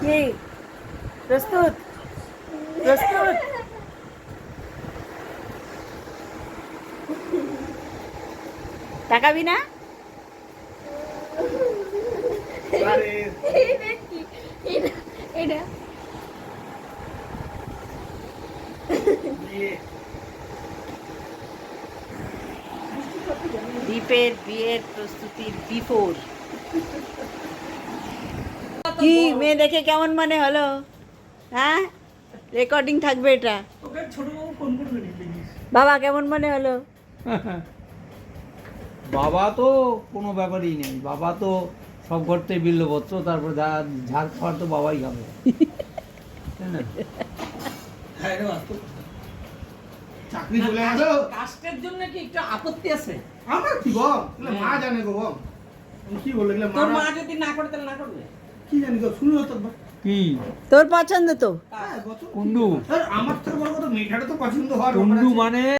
কি প্রস্তুত প্রস্তুত তাকাবি না দীপের বিয়ের প্রস্তুতির বিফোর কি মেয়ে দেখে কেমন মনে হলো হ্যাঁ রেকর্ডিং থাকবে এটা বাবা কেমন মনে হলো বাবা তো কোনো ব্যাপারই নেই, বাবা তো সব ঘরতে বিল্লপত্র, তারপর ঝাড় খাওয়ার তো বাবাই খাবে, তাই না? চাকরি চলে গেল। কাস্টের জন্য কি একটু আপত্তি আছে? আমার কি বল, মা জানে গো বল। আমি কি বলে গেলাম তোর মা যদি না করে তাহলে না করবে। কি জানি গো, শুনো তো কি তোর পছন্দ তো হ্যাঁ, গত- কুন্ডু আর আমার থেকে বড় কথা মেয়েটাটা তো পছন্দ হওয়ার কুন্ডু ব্যাপার আছে। মানে